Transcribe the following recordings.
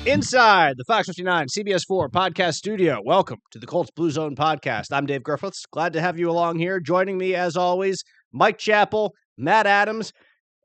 Inside the Fox 59 CBS 4 podcast studio, welcome to the Colts Blue Zone Podcast. I'm Dave Griffiths. Glad to have you along here. Joining me, as always, Mike Chappell, Matt Adams,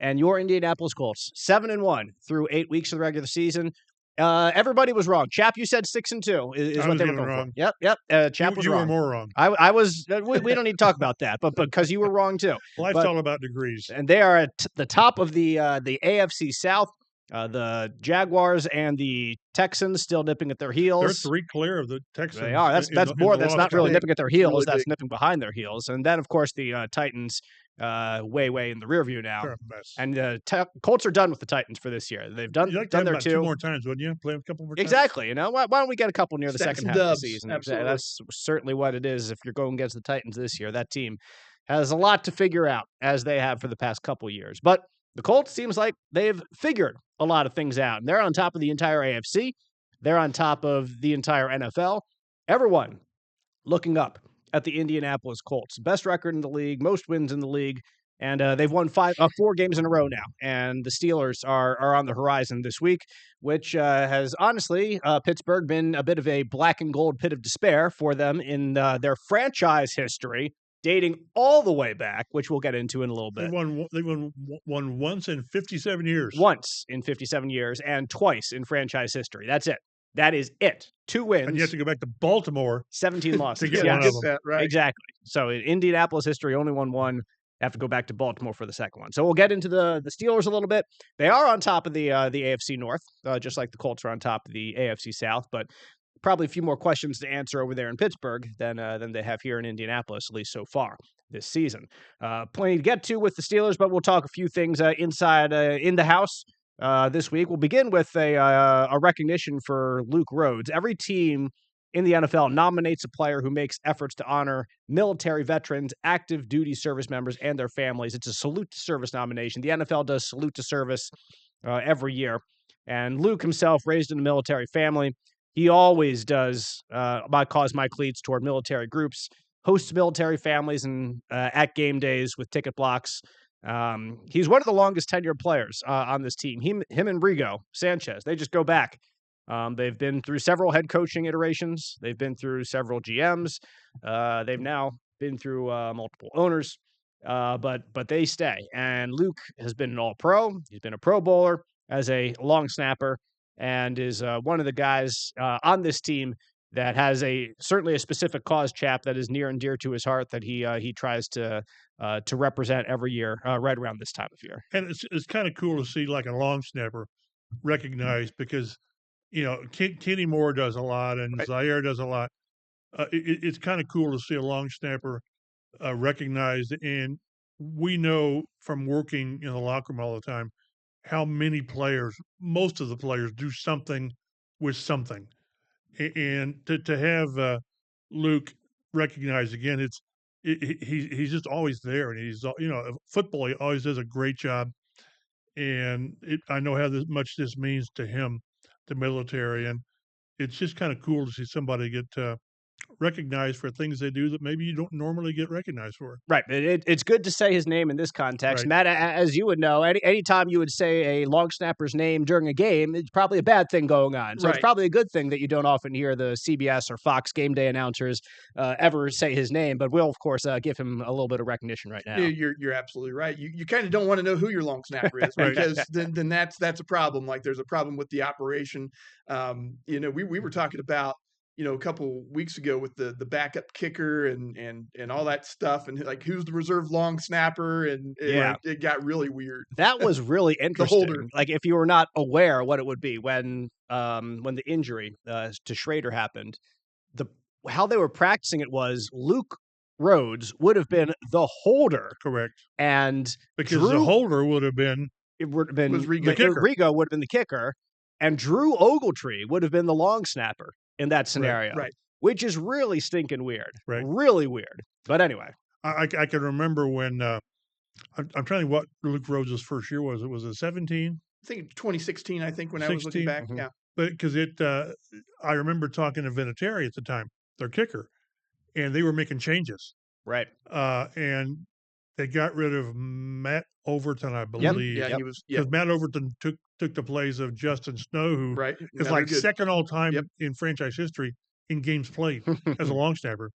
and your Indianapolis Colts. 7-1 through 8 weeks of the regular season. Everybody was wrong. Chap, you said 6-2 is what they were going wrong. for. Yep. Chap was you wrong. You were more wrong. I was. We don't need to talk about that, but because you were wrong too. Life's all about degrees. And they are at the top of the AFC South. The Jaguars and the Texans still nipping at their heels. They're 3 clear of the Texans. They are. That's more. That's not really nipping at their heels. That's nipping behind their heels. And then, of course, the Titans way in the rear view now. And the Colts are done with the Titans for this year. They've done their two more times, wouldn't you? Play a couple more times. Exactly. You know, why don't we get a couple near the second half of the season? Absolutely. That's certainly what it is. If you're going against the Titans this year, that team has a lot to figure out, as they have for the past couple years. But the Colts seems like they've figured a lot of things out. And they're on top of the entire AFC. They're on top of the entire NFL. Everyone looking up at the Indianapolis Colts. Best record in the league, most wins in the league. And they've won 4 games in a row now. And the Steelers are on the horizon this week, which has honestly, Pittsburgh, been a bit of a black and gold pit of despair for them in their franchise history, dating all the way back, which we'll get into in a little bit. They won once in 57 years. Once in 57 years and twice in franchise history. That's it. That is it. 2 wins. And you have to go back to Baltimore. 17 losses. To get one of them. That right. Exactly. So in Indianapolis history, only won one. Have to go back to Baltimore for the second one. So we'll get into the Steelers a little bit. They are on top of the AFC North, just like the Colts are on top of the AFC South, but probably a few more questions to answer over there in Pittsburgh than they have here in Indianapolis, at least so far this season. Plenty to get to with the Steelers, but we'll talk a few things inside in the house this week. We'll begin with a recognition for Luke Rhodes. Every team in the NFL nominates a player who makes efforts to honor military veterans, active duty service members, and their families. It's a salute to service nomination. The NFL does salute to service every year. And Luke himself, raised in a military family, he always does my cleats toward military groups, hosts military families and at game days with ticket blocks. He's one of the longest tenured players on this team. Him and Rigo Sanchez, they just go back. They've been through several head coaching iterations. They've been through several GMs. They've now been through multiple owners, but they stay. And Luke has been an All-Pro. He's been a Pro Bowler as a long snapper, and is one of the guys on this team that has certainly a specific cause, Chap, that is near and dear to his heart that he tries to represent every year, right around this time of year. And it's kind of cool to see like a long snapper recognized because, you know, Kenny Moore does a lot and Zaire does a lot. It's kind of cool to see a long snapper recognized. And we know from working in the locker room all the time how many players, most of the players, do something with something. And to have Luke recognized again, he's just always there. And he's, you know, football, he always does a great job. And I know how much this means to him, the military, and it's just kind of cool to see somebody get recognized for things they do that maybe you don't normally get recognized for. Right. It's good to say his name in this context. Right. Matt, as you would know, anytime you would say a long snapper's name during a game, it's probably a bad thing going on. So It's probably a good thing that you don't often hear the CBS or Fox game day announcers ever say his name. But we'll, of course, give him a little bit of recognition right now. You're absolutely right. You kind of don't want to know who your long snapper is because then that's a problem. Like there's a problem with the operation. You know, we were talking about, you know, a couple weeks ago with the backup kicker and all that stuff, and like who's the reserve long snapper, and it got really weird. That was really interesting. The holder. Like if you were not aware what it would be when the injury to Schrader happened, how they were practicing it was Luke Rhodes would have been the holder, Correct, and because the holder would have been Rigo would have been the kicker, and Drew Ogletree would have been the long snapper in that scenario, right. Which is really stinking weird, right? Really weird. But anyway, I can remember when I'm trying to think what Luke Rhodes' first year was. It was a 17. I think 2016. I think when I was looking back, yeah. But because I remember talking to Vinatieri at the time, their kicker, and they were making changes, right? And they got rid of Matt Overton, I believe. Yeah, he was. Because Matt Overton took the place of Justin Snow, who is like second all time in franchise history in games played as a long snapper.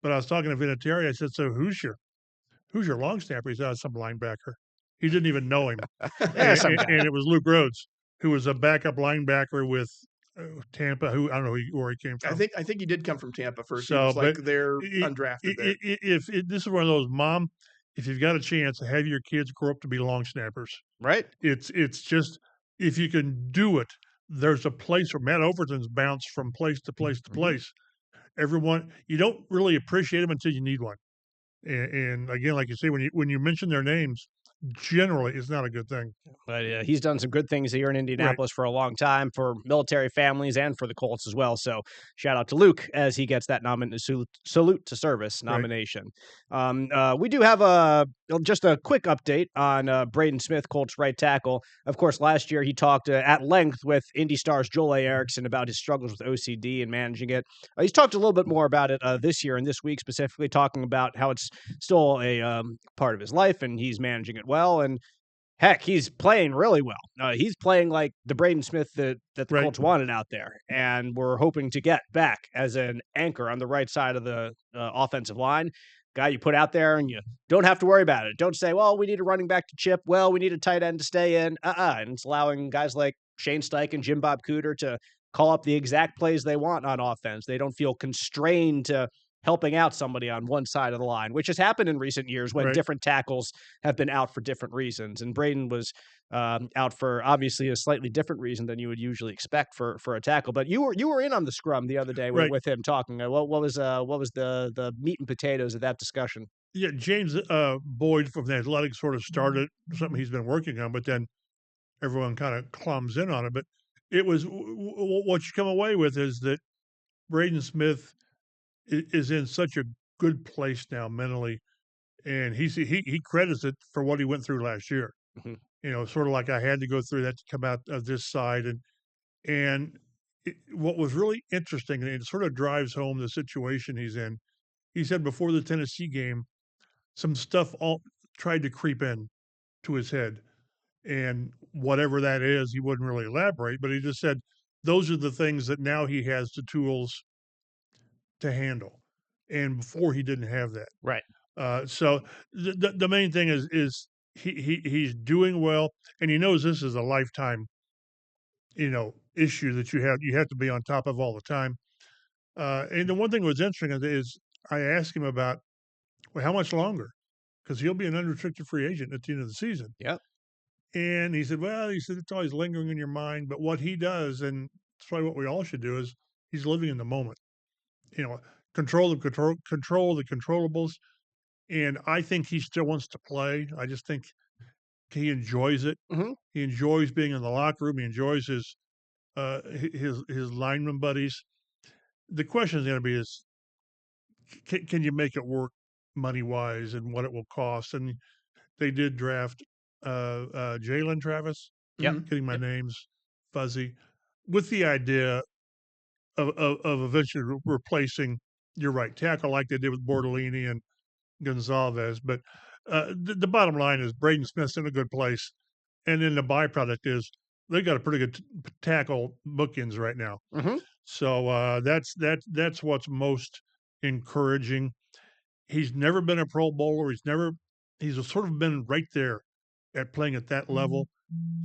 But I was talking to Vinatieri. I said, "So who's your long snapper?" He said, "Some linebacker." He didn't even know him, and it was Luke Rhodes, who was a backup linebacker with Tampa. Who I don't know where he came from. I think he did come from Tampa first. So, he was they're undrafted. If this is one of those, Mom, if you've got a chance to have your kids grow up to be long snappers, right? It's just if you can do it, there's a place where Matt Overton's bounced from place to place to place. Everyone, you don't really appreciate them until you need one. And again, like you say, when you mention their names, generally it's not a good thing. But he's done some good things here in Indianapolis for a long time for military families and for the Colts as well. So shout out to Luke as he gets that salute to service nomination. We do have just a quick update on Braden Smith, Colts right tackle. Of course, last year he talked at length with Indy Stars Joel A. Erickson about his struggles with OCD and managing it. He's talked a little bit more about it this year and this week, specifically talking about how it's still a part of his life and he's managing it well. And heck, he's playing really well. He's playing like the Braden Smith that the Colts wanted out there, and we're hoping to get back as an anchor on the right side of the offensive line. Guy you put out there, and you don't have to worry about it. Don't say, well, we need a running back to chip. Well, we need a tight end to stay in. And it's allowing guys like Shane Steichen and Jim Bob Cooter to call up the exact plays they want on offense. They don't feel constrained to helping out somebody on one side of the line, which has happened in recent years when different tackles have been out for different reasons. And Braden was out for obviously a slightly different reason than you would usually expect for a tackle. But you were in on the scrum the other day with him talking. What was the meat and potatoes of that discussion? Yeah, James Boyd from the Athletics sort of started something he's been working on, but then everyone kind of clumps in on it. But it was what you come away with is that Braden Smith is in such a good place now mentally, and he credits it for what he went through last year. You know, sort of like I had to go through that to come out of this side, and what was really interesting, and it sort of drives home the situation he's in. He said before the Tennessee game, some stuff all tried to creep in to his head, and whatever that is, he wouldn't really elaborate, but he just said those are the things that now he has the tools to handle, and before he didn't have that. Right. So the main thing is he's doing well, and he knows this is a lifetime, issue that you have to be on top of all the time. And the one thing that was interesting is I asked him about, well, how much longer? Because he'll be an unrestricted free agent at the end of the season. Yep. And he said, it's always lingering in your mind, but what he does, and it's probably what we all should do, is he's living in the moment. Control the controllables. And I think he still wants to play. I just think he enjoys it. He enjoys being in the locker room. He enjoys his lineman buddies. The question is going to be can you make it work money-wise and what it will cost? And they did draft Jalen Travis. Getting my names fuzzy. With the idea of eventually replacing your right tackle like they did with Bortolini and Gonzalez. But the bottom line is Braden Smith's in a good place. And then the byproduct is they got a pretty good tackle bookends right now. So that's what's most encouraging. He's never been a Pro Bowler. He's sort of been right there at playing at that level.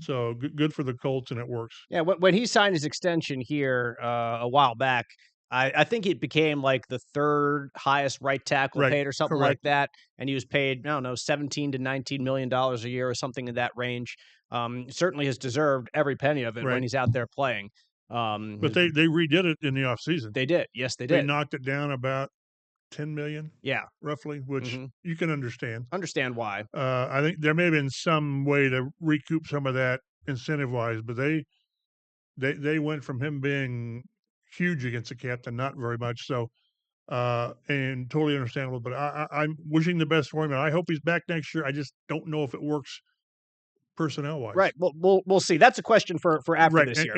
So good for the Colts, and it works. Yeah, when he signed his extension here a while back, I think it became like the third highest right tackle paid or something like that. And he was paid, I don't know, $17 to $19 million a year or something in that range. Certainly has deserved every penny of it when he's out there playing. But they redid it in the offseason. They did. Yes, they did. They knocked it down about $10 million. Yeah. Roughly, which you can understand. Understand why. I think there may have been some way to recoup some of that incentive-wise, but they went from him being huge against the cap to not very much. So, and totally understandable. But I'm wishing the best for him, and I hope he's back next year. I just don't know if it works personnel-wise. Right. Well, we'll see. That's a question for after this year.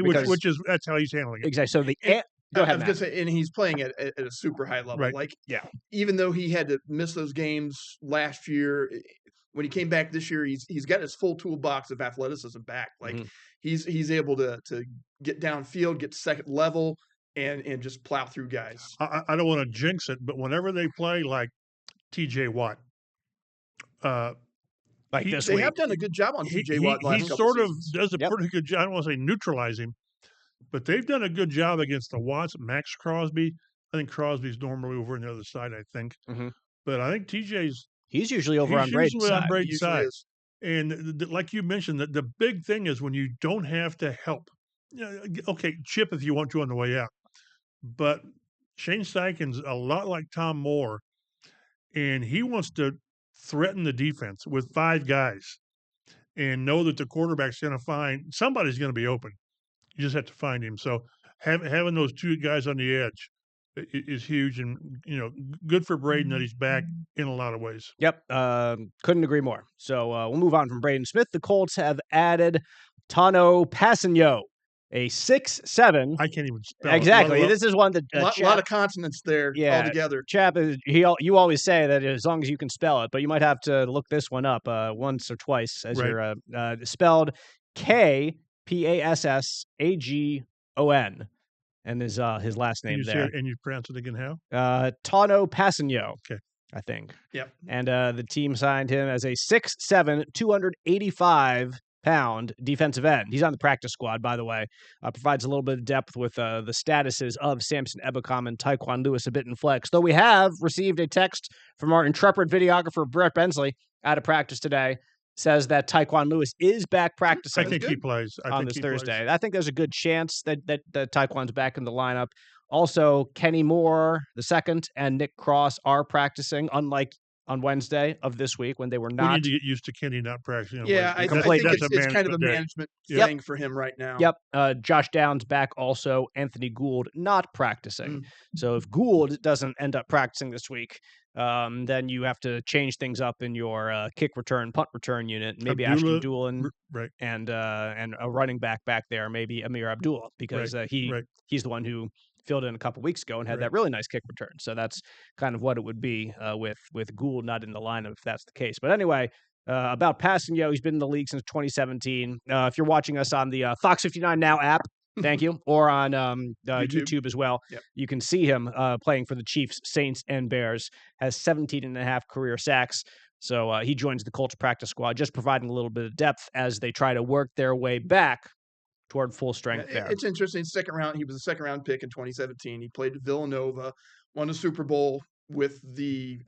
That's how he's handling it. Exactly. So Go ahead, I was going to say, and he's playing at a super high level. Right. Like, Yeah. even though he had to miss those games last year, when he came back this year, he's got his full toolbox of athleticism back. Like, he's able to get downfield, get to second level, and just plow through guys. I don't want to jinx it, but whenever they play like T.J. Watt, like this they week. have done a good job on T.J. Watt. He sort of does a Yep. pretty good job. I don't want to say neutralize him, but they've done a good job against the Watts, Max Crosby. I think Crosby's normally over on the other side, I think. But I think TJ's he's usually over on Braden's side. Side. And like you mentioned, the big thing is when you don't have to help. Okay, chip if you want to on the way out. But Shane Steichen's a lot like Tom Moore, and he wants to threaten the defense with 5 guys and know that the quarterback's going to find – somebody's going to be open. You just have to find him. So having those 2 guys on the edge is huge, and good for Braden that he's back in a lot of ways. Yep, couldn't agree more. So we'll move on from Braden Smith. The Colts have added Tano Passanio, a 6'7". I can't even spell exactly. it. This is one that a lot of consonants there altogether. Chap is you always say that as long as you can spell it, but you might have to look this one up once or twice as you're spelled K-P-A-S-S-A-G-O-N. And his last name there. And you pronounce it again how? Tano Passanio. Okay. I think. Yep. And the team signed him as a 6'7", 285-pound defensive end. He's on the practice squad, by the way. Provides a little bit of depth with the statuses of Samson Ebukam and Tyquan Lewis a bit in flex. Though we have received a text from our intrepid videographer, Brett Bensley, out of practice today. Says that Tyquan Lewis is back practicing. I think he plays on this Thursday. I think there's a good chance that Tyquan's back in the lineup. Also, Kenny Moore II and Nick Cross are practicing, unlike on Wednesday of this week when they were not. We need to get used to Kenny not practicing. I think it's kind of a management thing for him right now. Yep. Josh Downs back also. Anthony Gould not practicing. So if Gould doesn't end up practicing this week, then you have to change things up in your kick return, punt return unit. Maybe Ashton Doolin and a running back there, maybe Amir Abdullah, because he's the one who filled in a couple weeks ago and had that really nice kick return. So that's kind of what it would be with Gould not in the lineup if that's the case. But anyway, about Passanio, he's been in the league since 2017. If you're watching us on the Fox 59 Now app, thank you, or on YouTube as well, you can see him playing for the Chiefs, Saints, and Bears. Has 17.5 career sacks. So he joins the Colts practice squad, just providing a little bit of depth as they try to work their way back toward full strength there. It's interesting. He was a second-round pick in 2017. He played at Villanova, won a Super Bowl with the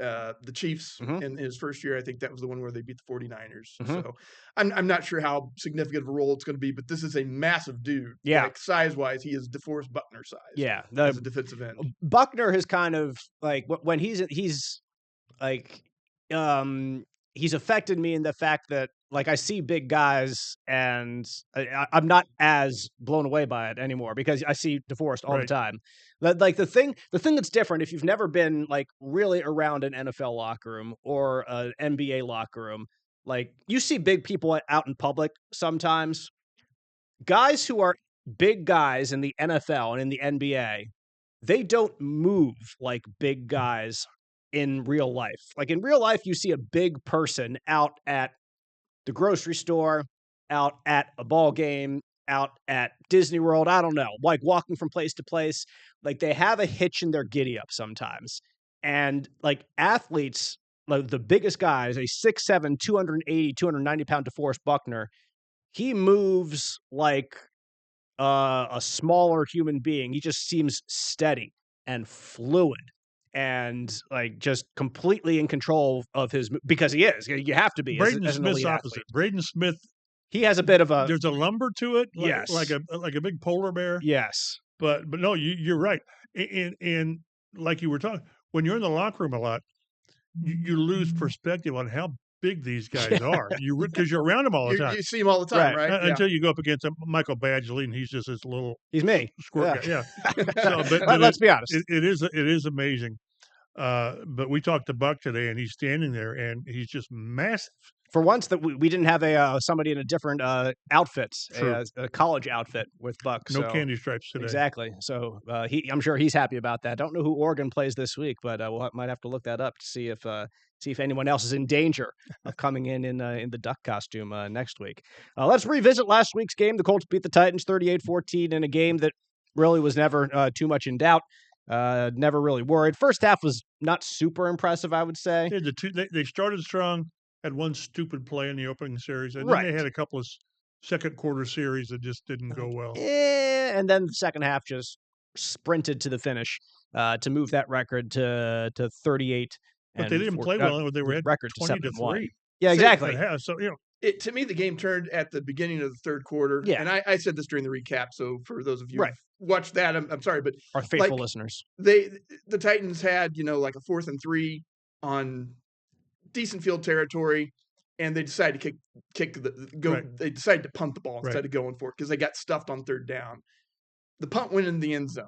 Chiefs in his first year. I think that was the one where they beat the 49ers. So I'm not sure how significant of a role it's going to be, but this is a massive dude. Yeah. Like size-wise, he is DeForest Buckner size. Yeah. As a defensive end. Buckner has kind of like when he's like he's affected me in the fact that like I see big guys and I'm not as blown away by it anymore because I see DeForest all the time. Like the thing that's different if you've never been like really around an NFL locker room or an NBA locker room, like you see big people out in public sometimes. Guys who are big guys in the NFL and in the NBA, they don't move like big guys in real life. Like in real life, you see a big person out at the grocery store, out at a ball game, out at Disney World. I don't know, like walking from place to place. Like they have a hitch in their giddy up sometimes. And like athletes, like the biggest guys, a 6'7", 280, 290-pound DeForest Buckner, he moves like a smaller human being. He just seems steady and fluid. And like just completely in control of his, because he is. You have to be. Braden as an Smith's elite opposite. athlete. Braden Smith. He has a bit of a. There's a lumber to it. Yes. Like a big polar bear. Yes. But no, you're right. And like you were talking, when you're in the locker room a lot, you lose perspective on how big these guys are. Because you're around them all the time. You see them all the time, right? Until you go up against Michael Badgley, and he's just this little. He's me. Squirt guy. Yeah. So, but let's be honest. It is amazing. But we talked to Buck today, and he's standing there, and he's just massive. For once that we didn't have somebody in a different outfit, a college outfit with Buck. No candy stripes today. Exactly. So I'm sure he's happy about that. Don't know who Oregon plays this week, but might have to look that up to see if anyone else is in danger of coming in the duck costume next week. Let's revisit last week's game. The Colts beat the Titans 38-14 in a game that really was never too much in doubt. Never really worried. First half was not super impressive, I would say. Yeah, they started strong. Had one stupid play in the opening series, and then they had a couple of second quarter series that just didn't go well. And then the second half just sprinted to the finish to move that record to 38. But they didn't play well. They were at record 20-3. Yeah, exactly. So to me, the game turned at the beginning of the third quarter. Yeah, and I said this during the recap. So for those of you who watched that, I'm sorry, but our faithful listeners, the Titans had like a 4th and 3 on decent field territory, and they decided to They decided to punt the ball instead of going for it because they got stuffed on third down. The punt went in the end zone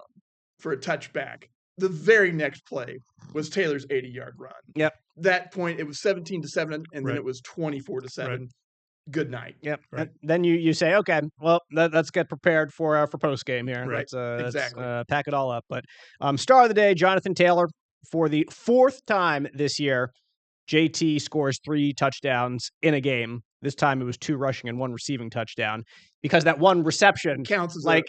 for a touchback. The very next play was Taylor's 80-yard run. Yep. That point, it was 17-7, and then it was 24-7. Good night. Yep. Right. Then you say, okay, well, let's get prepared for post game here. Right. Let's exactly. Pack it all up. But star of the day, Jonathan Taylor, for the 4th time this year. JT scores 3 touchdowns in a game. This time it was 2 rushing and 1 receiving touchdown because that one reception counts as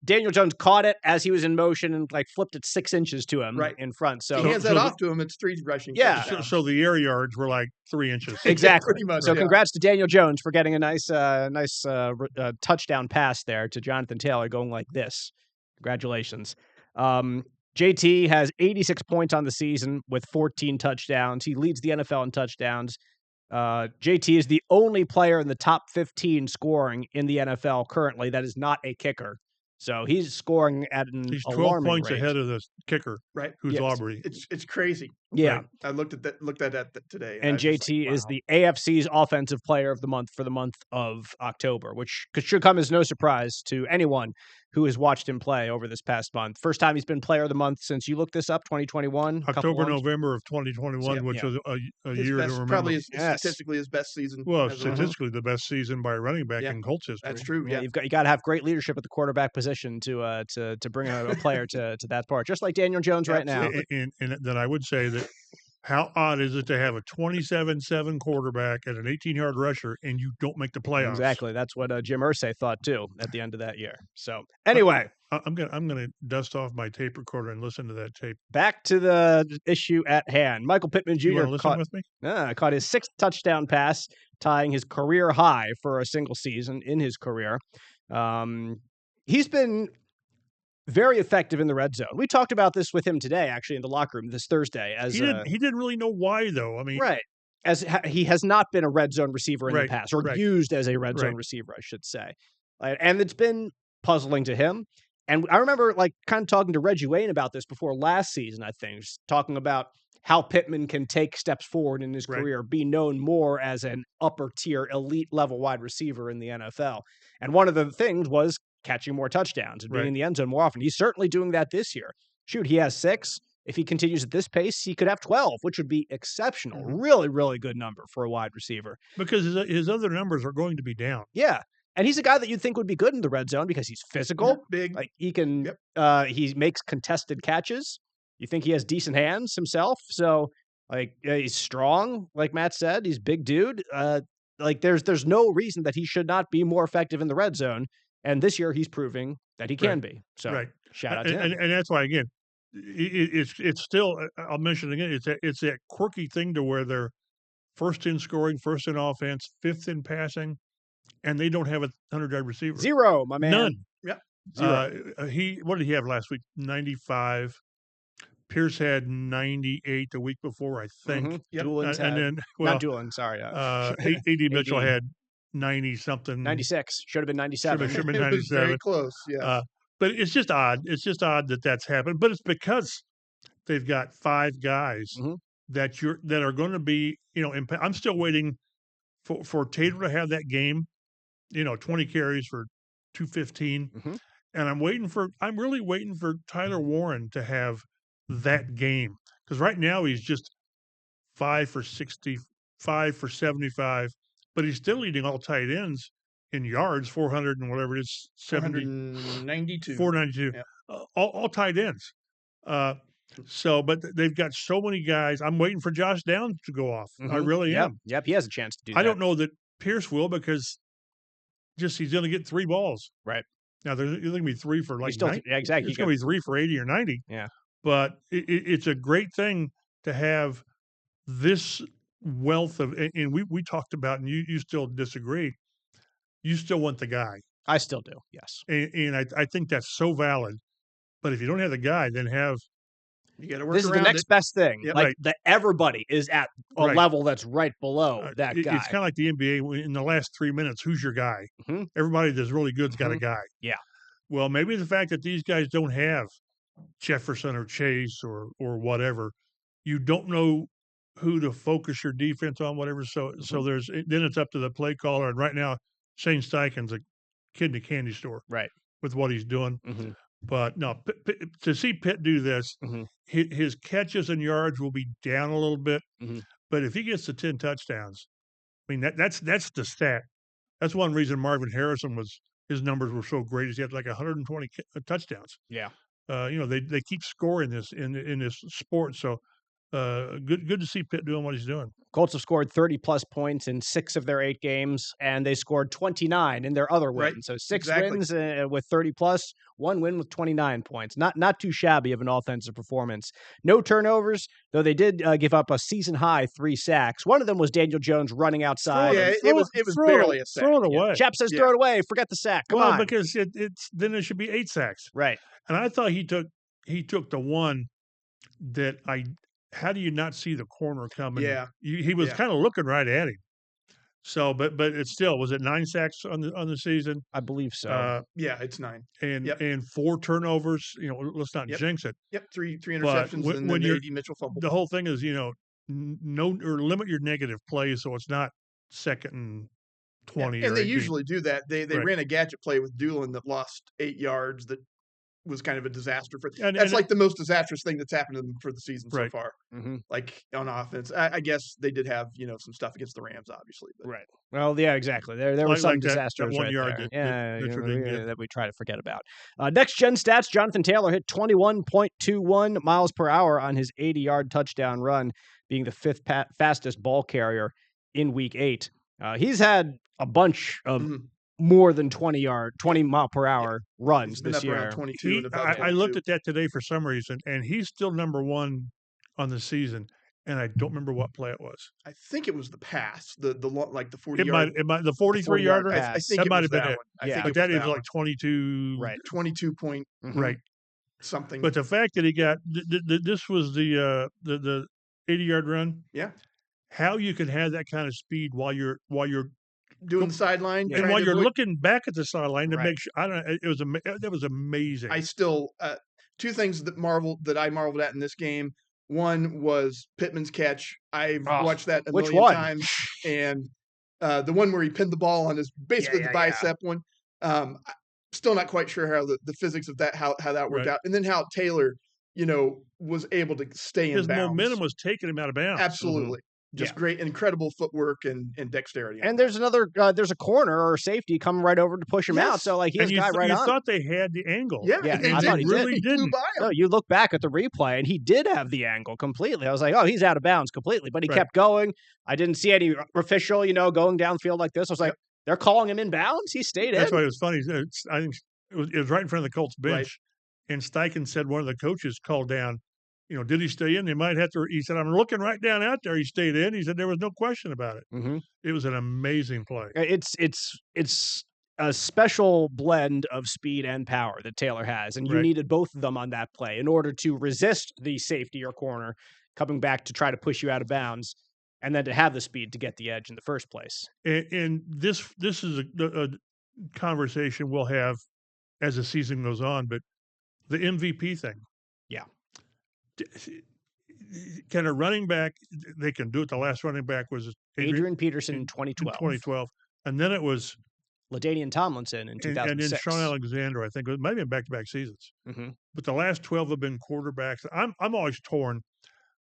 Daniel Jones caught it as he was in motion and flipped it 6 inches to him in front. So he hands that off to him. It's 3 rushing. Yeah. So the air yards were 3 inches. Exactly. Pretty much. So congrats to Daniel Jones for getting a nice touchdown pass there to Jonathan Taylor going like this. Congratulations. JT has 86 points on the season with 14 touchdowns. He leads the NFL in touchdowns. JT is the only player in the top 15 scoring in the NFL currently that is not a kicker. So he's scoring at an He's 12 alarming points rate. ahead of the kicker, who's Aubrey. It's crazy. Yeah. Right? I looked at that today. And JT is the AFC's offensive player of the month for the month of October, which should come as no surprise to anyone who has watched him play over this past month. First time he's been player of the month since you looked this up, 2021. October, November of 2021, which was a year to remember. Probably statistically his best season. Well, statistically the best season by a running back in Colts history. That's true. Yeah, you got to have great leadership at the quarterback position to bring a player to that part, just like Daniel Jones right now. And then I would say that how odd is it to have a 27-7 quarterback and an 18-yard rusher and you don't make the playoffs? Exactly. That's what Jim Irsay thought too at the end of that year. So anyway, I'm gonna dust off my tape recorder and listen to that tape. Back to the issue at hand. Michael Pittman Jr. You want to listen with me? Caught his 6th touchdown pass, tying his career high for a single season in his career. He's been very effective in the red zone. We talked about this with him today, actually, in the locker room this Thursday. He didn't really know why, though. I mean, as he has not been a red zone receiver in the past, or used as a red zone receiver, I should say. And it's been puzzling to him. And I remember, kind of talking to Reggie Wayne about this before last season. I think just talking about how Pittman can take steps forward in his career, be known more as an upper tier, elite level wide receiver in the NFL. And one of the things was catching more touchdowns and being in the end zone more often. He's certainly doing that this year. Shoot, he has 6. If he continues at this pace, he could have 12, which would be exceptional. Really, really good number for a wide receiver. Because his other numbers are going to be down. Yeah. And he's a guy that you'd think would be good in the red zone because he's physical. Big. He can, he makes contested catches. You think he has decent hands himself. So, he's strong, like Matt said. He's a big dude. There's no reason that he should not be more effective in the red zone. And this year, he's proving that he can be. So, shout out to him. And that's why, again, it's still, I'll mention it again, it's that quirky thing to where they're first in scoring, first in offense, 5th in passing, and they don't have a 100-yard receiver. 0, my man. None. Yep. 0. What did he have last week? 95. Pierce had 98 the week before, I think. Mm-hmm. Yep. And then, not Doolin, sorry. A.D. Mitchell had 90-something. 96. Should have been 97. Should have been 97. It was very close, yeah. But it's just odd. It's just odd that that's happened. But it's because they've got 5 guys that are going to be, I'm still waiting for Taylor to have that game, 20 carries for 215. And I'm really waiting for Tyler Warren to have that game. Because right now he's just 5 for 60, 5 for 75, but he's still leading all tight ends in yards, 400 and whatever it is, 492. 492, Yeah. all tight ends. But they've got so many guys. I'm waiting for Josh Downs to go off. I really am. Yep, he has a chance to do that. I don't know that Pierce will because he's going to get 3 balls. Right. Now, there's going to be 3 for like 90. Yeah, exactly. It's going to be 3 for 80 or 90. Yeah. But it's a great thing to have this wealth of, and we talked about, and you still disagree, you still want the guy. I still do, yes. And I think that's so valid. But if you don't have the guy, then you got to work this is the next best thing. Yep. Like everybody is at a level that's right below that guy. It's kind of like the NBA. In the last 3 minutes, who's your guy? Mm-hmm. Everybody that's really good's got a guy. Yeah. Well, maybe the fact that these guys don't have Jefferson or Chase or whatever, you don't know who to focus your defense on, whatever. So then it's up to the play caller. And right now, Shane Steichen's a kid in a candy store, right, with what he's doing. Mm-hmm. But no, to see Pitt do this, his catches and yards will be down a little bit. Mm-hmm. But if he gets to 10 touchdowns, I mean that's the stat. That's one reason Marvin Harrison his numbers were so great. Is he had like 120 touchdowns. Yeah. They keep scoring this in this sport. So good to see Pitt doing what he's doing. Colts have scored 30-plus points in 6 of their 8 games, and they scored 29 in their other wins. Right. So 6 wins with 30-plus, 1 win with 29 points. Not too shabby of an offensive performance. No turnovers, though they did give up a season-high 3 sacks. One of them was Daniel Jones running outside. Yeah, it was barely a sack. Throw it away. Chap says throw it away. Forget the sack. Come on. Because then it should be 8 sacks. Right. And I thought he took the one that how do you not see the corner coming? Yeah. He was kind of looking right at him. So, but it's still, was it 9 sacks on the season? I believe so. Yeah, it's 9. And 4 turnovers. Let's not jinx it. Yep, 3 interceptions and then the AD Mitchell fumble. The whole thing is, no or limit your negative plays so it's not 2nd and 20. And or they 18. usually do that. They ran a gadget play with Doolin that lost 8 yards that was kind of a disaster that's like the most disastrous thing that's happened to them for the season so far. Mm-hmm. Like on offense, I guess they did have some stuff against the Rams, obviously. But. Right. Well, yeah, exactly. There were some disasters that 1 right yard there. that we try to forget about. Next gen stats: Jonathan Taylor hit 21.21 miles per hour on his 80-yard touchdown run, being the 5th fastest ball carrier in Week 8. He's had a bunch of. More than 20 mile per hour runs this year. 22 I looked at that today for some reason, and he's still number 1 on the season, and I don't remember what play it was. I think it was the pass, the 40-yard. It might the 43-yarder. I think that might have been that it. I think but that is like 22. Right. 22 point. Right. Something. But the fact that he got this was the 80-yard run. Yeah. How you can have that kind of speed while you're doing the sideline, and while you're looking back at the sideline to make sure, that was amazing. I still 2 things that I marveled at in this game. One was Pittman's catch. I've watched that a million times, and the one where he pinned the ball on his basically the bicep one. Still not quite sure how the physics of that how that worked out, and then how Taylor was able to stay in bounds. His momentum was taking him out of bounds. Absolutely. Just great, incredible footwork and dexterity. And there's there's a corner or safety coming right over to push him out. So he has a guy right on. You thought they had the angle. Yeah, I thought he really didn't. No, you look back at the replay and he did have the angle completely. I was like, oh, he's out of bounds completely, but he kept going. I didn't see any official, going downfield like this. I was like, they're calling him in bounds. He stayed in. That's why it was funny. I think it was right in front of the Colts bench, and Steichen said one of the coaches called down. Did he stay in? They might have to. He said, "I'm looking right down out there." He stayed in. He said there was no question about it. Mm-hmm. It was an amazing play. It's a special blend of speed and power that Taylor has, and you needed both of them on that play in order to resist the safety or corner coming back to try to push you out of bounds, and then to have the speed to get the edge in the first place. And this is a conversation we'll have as the season goes on, but the MVP thing. Yeah. Can a running back, they can do it. The last running back was Adrian Peterson in 2012. And then it was LaDainian Tomlinson in 2006. And then Sean Alexander, I think. It might have been back-to-back seasons. Mm-hmm. But the last 12 have been quarterbacks. I'm always torn.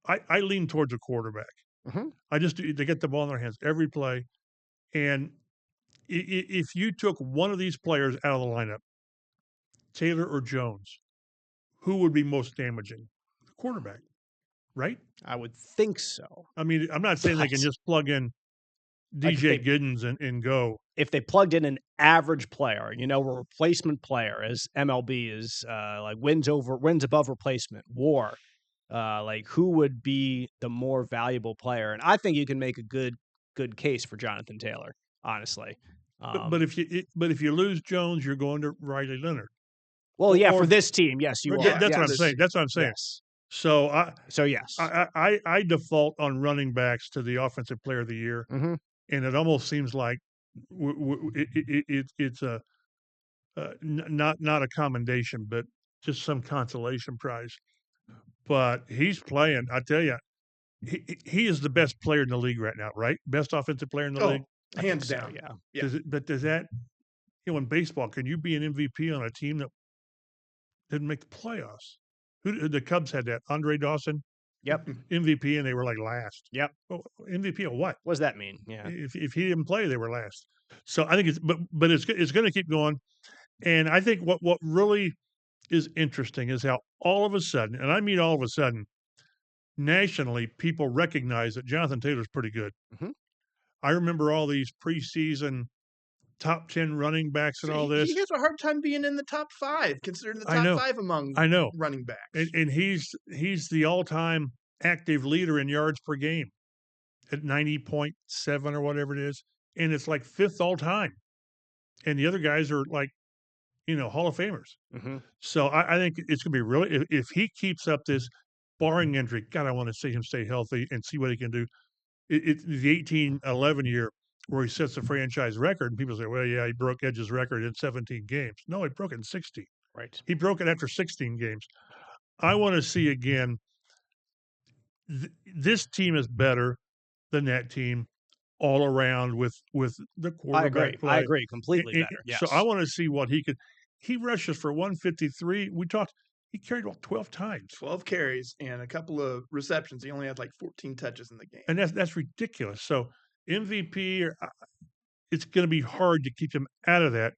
I lean towards a quarterback. Mhm. They get the ball in their hands every play. And if you took one of these players out of the lineup, Taylor or Jones, who would be most damaging? The quarterback, right? I would think so. I mean, I'm not saying they can But, just plug in like, DJ Giddens and go. if they plugged in an average player, a replacement player, as MLB is like wins above replacement, WAR, like who would be the more valuable player? And I think you can make a good case for Jonathan Taylor, honestly. But if you lose Jones, you're going to Riley Leonard. Well, yeah, for this team, yes, you are. That's yes. what I'm saying. That's what I'm saying. Yes. So Yes. I default on running backs to the offensive player of the year, Mhm. and it almost seems like it's a not a commendation, but just some consolation prize. But he's playing. I tell you, he is the best player in the league right now. Right, best offensive player in the league, hands so, down. yeah. Does that in baseball? Can you be an MVP on a team that didn't make the playoffs? The Cubs had that Andre Dawson. Yep. MVP, and they were like last. Yep. Oh, MVP of what? What does that mean? Yeah. If he didn't play, they were last. So I think but it's going to keep going. And I think what really is interesting is how all of a sudden, and I mean all of a sudden, nationally, people recognize that Jonathan Taylor's pretty good. Mhm. I remember all these preseason top 10 running backs and all this. He has a hard time being in the top 5, considered the I top know. 5 among I know. running backs. And he's the all-time active leader in yards per game at 90.7 or whatever it is. And it's like 5th all time. And the other guys are like, Hall of Famers. Mhm. So I think it's going to be really, if he keeps up this barring injury, God, I want to see him stay healthy and see what he can do. It's the 18-11 year where he sets the franchise record, and people say, well, yeah, he broke Edge's record in 17 games. No, he broke it in 16. Right. He broke it after 16 games. I want to see again, this team is better than that team all around with the quarterback play. I agree. Completely better. Yes. So I want to see what he could. He rushes for 153. He carried 12 times. 12 carries and a couple of receptions. He only had like 14 touches in the game. And that's ridiculous. So MVP, it's going to be hard to keep him out of that.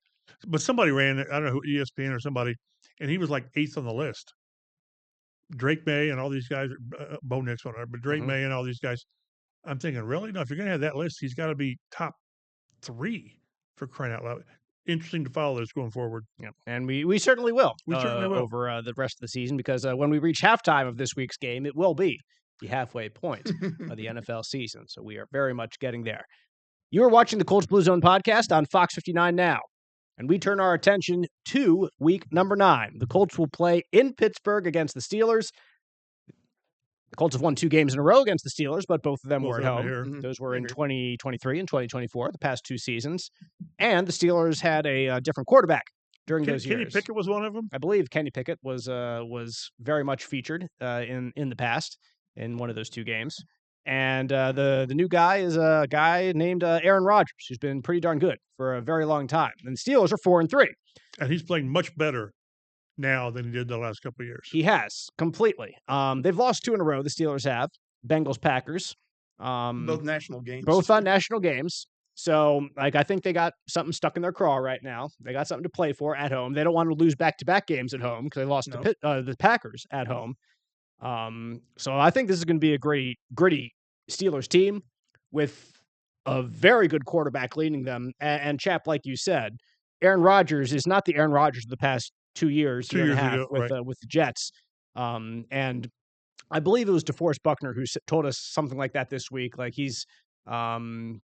But somebody ran, I don't know who, ESPN or somebody, and he was like 8th on the list. Drake May and all these guys, Bo Nix, whatever, but Drake May and all these guys. I'm thinking, really? No, if you're going to have that list, he's got to be top 3 for crying out loud. Interesting to follow this going forward. Yeah, and we certainly will. We certainly will over the rest of the season, because when we reach halftime of this week's game, it will be the halfway point of the NFL season. So we are very much getting there. You are watching the Colts Blue Zone Podcast on Fox 59 now, and we turn our attention to week number 9. The Colts will play in Pittsburgh against the Steelers. The Colts have won 2 games in a row against the Steelers, but both of them were at home. Mm-hmm. Those were in 2023 and 2024, the past 2 seasons. And the Steelers had a different quarterback during those years. Kenny Pickett was one of them? I believe Kenny Pickett was very much featured in the past in one of those 2 games. And the new guy is a guy named Aaron Rodgers, who's been pretty darn good for a very long time. And the Steelers are 4-3. And he's playing much better now than he did the last couple of years. He has, completely. They've lost 2 in a row, the Steelers have. Bengals, Packers. Both national games. Both on national games. So, I think they got something stuck in their craw right now. They got something to play for at home. They don't want to lose back-to-back games at home because they lost to the Packers at home. So I think this is going to be a gritty Steelers team with a very good quarterback leading them. And Chap, like you said, Aaron Rodgers is not the Aaron Rodgers of the past 2 years, year and a half ago, with the Jets. And I believe it was DeForest Buckner who told us something like that this week. Like he's more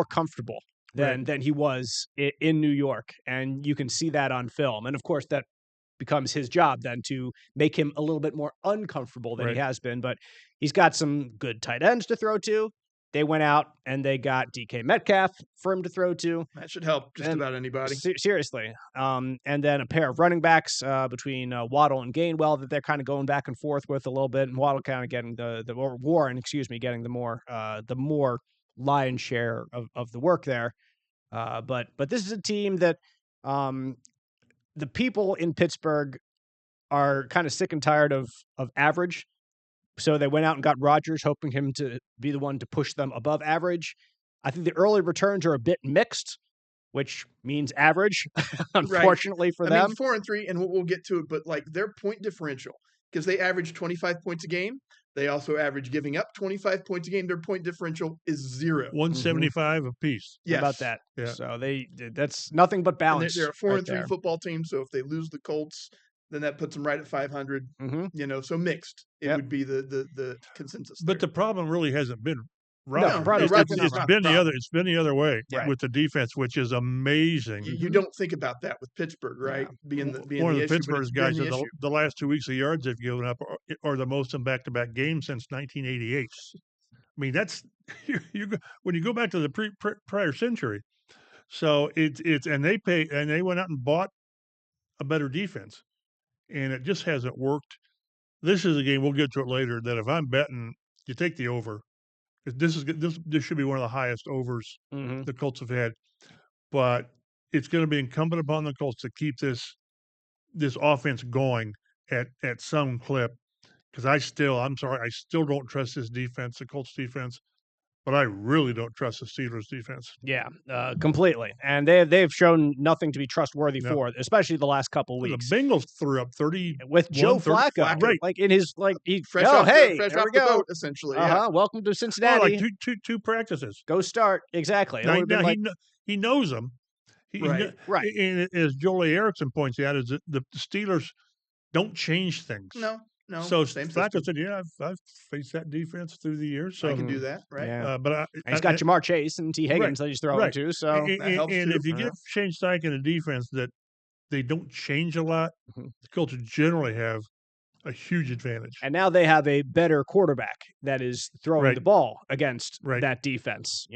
comfortable than he was in New York, and you can see that on film. And of course, that becomes his job then to make him a little bit more uncomfortable than he has been. But he's got some good tight ends to throw to. They went out and they got DK Metcalf for him to throw to. That should help just about anybody. Seriously. And then a pair of running backs between Waddle and Gainwell that they're kind of going back and forth with a little bit, and Waddle kind of getting Warren, getting the more lion's share of the work there. But this is a team that the people in Pittsburgh are kind of sick and tired of average. So they went out and got Rodgers, hoping him to be the one to push them above average. I think the early returns are a bit mixed, which means average, unfortunately for them. I mean, 4-3, and we'll get to it, but like their point differential, because they average 25 points a game. They also average giving up 25 points a game. Their point differential is 0. 175 apiece. Yes. How about that? Yeah. So that's nothing but balance. They're a 4-3 football team. So if they lose the Colts, then that puts them right at 500. So mixed. It would be the consensus. But the problem really hasn't been Rodgers. No, it's been the other way with the defense, which is amazing. You don't think about that with Pittsburgh, right? Being one of the Pittsburghh guys, the last 2 weeks of yards they've given up are the most in back-to-back games since 1988. I mean, that's when you go back to the prior century. So it's and they went out and bought a better defense, and it just hasn't worked. This is a game, we'll get to it later, that if I'm betting, you take the over. This should be one of the highest overs the Colts have had, but it's going to be incumbent upon the Colts to keep this offense going at some clip. Because I still don't trust this defense, the Colts defense, but I really don't trust the Steelers defense. Yeah, completely. And they've shown nothing to be trustworthy for, especially the last couple weeks. The Bengals threw up 30 with Joe Flacco, right? Like in his fresh off the boat, essentially. Welcome to Cincinnati. Like two practices. Go start exactly. Now, he knows them. Right. And as Jolie Erickson points out, is that the Steelers don't change things. No. So Flacco said, I've faced that defense through the years. So I can do that, right? Yeah. But he's got Jamar Chase and T. Higgins that he's throwing to. So and if you get Shane Steichen in a defense that they don't change a lot, the Colts generally have a huge advantage. And now they have a better quarterback that is throwing the ball against that defense,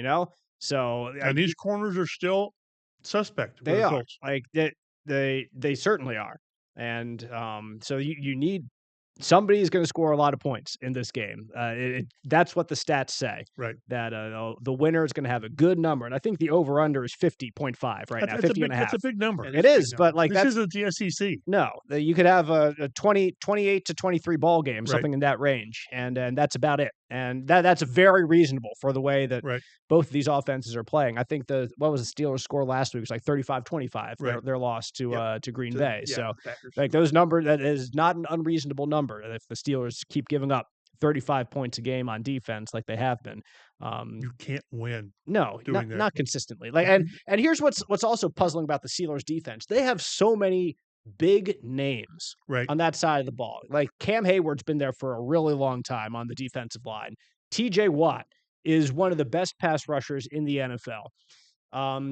So these corners are still suspect. They are. Colts. Like they certainly are. And so you need somebody is going to score a lot of points in this game. That's what the stats say. Right. That the winner is going to have a good number. And I think the over-under is 50.5 now, 50.5. That's a big number. It is, but like this isn't the SEC. No, you could have a 28 to 23 ball game, something in that range. And that's about it. And that's very reasonable for the way that both of these offenses are playing. I think what was the Steelers' score last week? It was like 35-25, their loss to Green Bay. So like those numbers, that is not an unreasonable number if the Steelers keep giving up 35 points a game on defense like they have been. You can't win. No, not consistently. Like and here's what's also puzzling about the Steelers defense. They have so many big names on that side of the ball. Like Cam Hayward's been there for a really long time on the defensive line. TJ Watt is one of the best pass rushers in the NFL.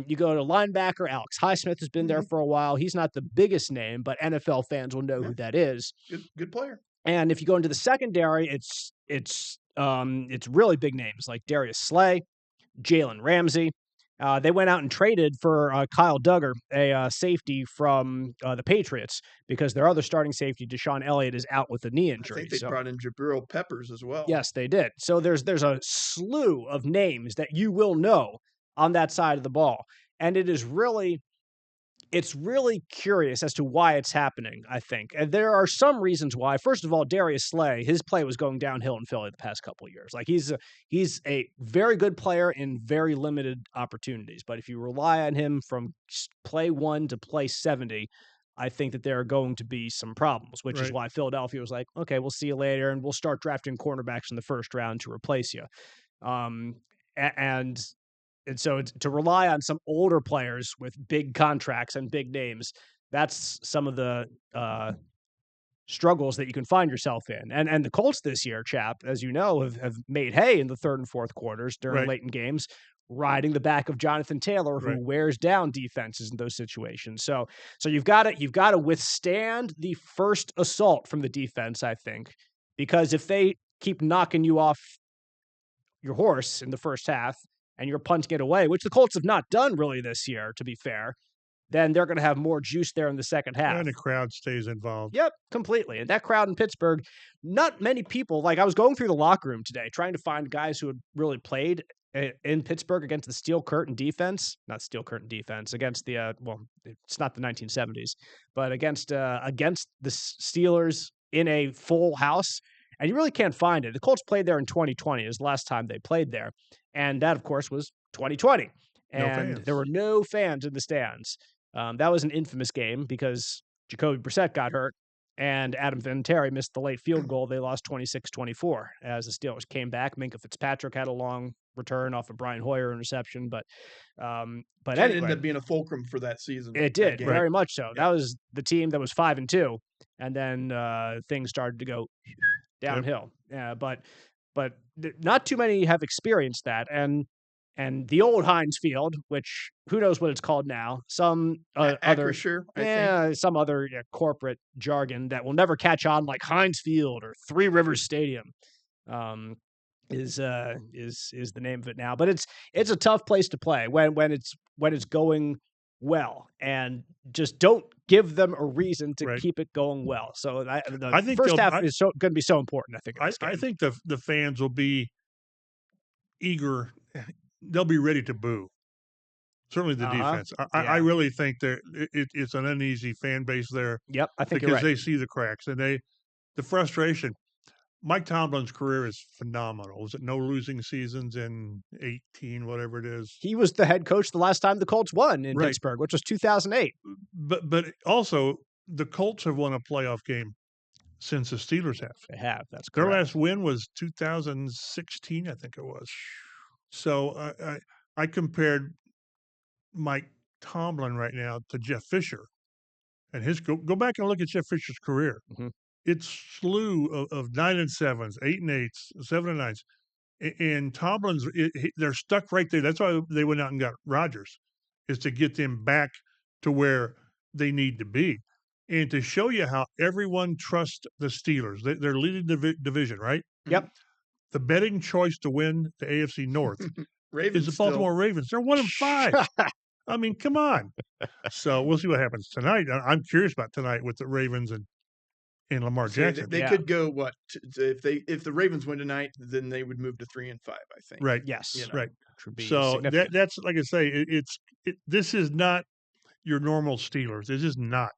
You go to linebacker, Alex Highsmith has been there for a while. He's not the biggest name, but NFL fans will know who that is. Good player. And if you go into the secondary, it's really big names like Darius Slay, Jalen Ramsey. They went out and traded for Kyle Duggar, a safety from the Patriots, because their other starting safety, Deshaun Elliott, is out with a knee injury. I think they brought in Jabril Peppers as well. Yes, they did. So there's a slew of names that you will know on that side of the ball. And it's really curious as to why it's happening, I think. And there are some reasons why. First of all, Darius Slay, his play was going downhill in Philly the past couple of years. Like he's a very good player in very limited opportunities. But if you rely on him from play 1 to play 70, I think that there are going to be some problems, which is why Philadelphia was like, okay, we'll see you later, and we'll start drafting cornerbacks in the first round to replace you. And so to rely on some older players with big contracts and big names, that's some of the struggles that you can find yourself in. And the Colts this year, Chap, as you know, have made hay in the third and fourth quarters during late in games, riding the back of Jonathan Taylor, who wears down defenses in those situations. So you've got to withstand the first assault from the defense, I think, because if they keep knocking you off your horse in the first half, and you're punting it away, which the Colts have not done really this year, to be fair, then they're going to have more juice there in the second half. And the crowd stays involved. Yep, completely. And that crowd in Pittsburgh, not many people, like I was going through the locker room today, trying to find guys who had really played in Pittsburgh against the Steel Curtain defense, not Steel Curtain defense, against the, it's not the 1970s, but against the Steelers in a full house. and you really can't find it. The Colts played there in 2020 is the last time they played there, and that, of course, was 2020, and there were no fans in the stands. That was an infamous game because Jacoby Brissett got hurt, and Adam Vinatieri missed the late field goal. They lost 26-24 as the Steelers came back. Minka Fitzpatrick had a long return off a Brian Hoyer interception, but anyway, it ended up being a fulcrum for that season. It did, very much so. That was the team that was 5-2, and then things started to go downhill. Yeah, but not too many have experienced that, and the old Heinz Field, which who knows what it's called now, some other some other corporate jargon that will never catch on, like Heinz Field or Three Rivers Stadium. Is the name of it now, but it's a tough place to play when it's going well, and just don't give them a reason to keep it going well. So I think first half is going to be so important. I think the fans will be eager. They'll be ready to boo. Certainly the defense. I really think that it's an uneasy fan base there. Yep, I think because they see the cracks and the frustration. Mike Tomlin's career is phenomenal. Was it no losing seasons in 18, whatever it is? He was the head coach the last time the Colts won in Pittsburgh, which was 2008. But also the Colts have won a playoff game since the Steelers have. They have. That's correct. Their last win was 2016, I think it was. So I compared Mike Tomlin right now to Jeff Fisher, and his go back and look at Jeff Fisher's career. Mm-hmm. It's slew of 9-7s, 8-8s, 7-9s, and Tomlin's. They're stuck right there. That's why they went out and got Rodgers, is to get them back to where they need to be, and to show you how everyone trusts the Steelers. They're leading the division, right? Yep. The betting choice to win the AFC North is the Baltimore Ravens. They're 1-5. I mean, come on. So we'll see what happens tonight. I'm curious about tonight with the Ravens and Lamar Jackson. They could go if the Ravens win tonight, then they would move to 3-5. I think. Right. Yes. Right. So that's like I say. This is not your normal Steelers. This is not.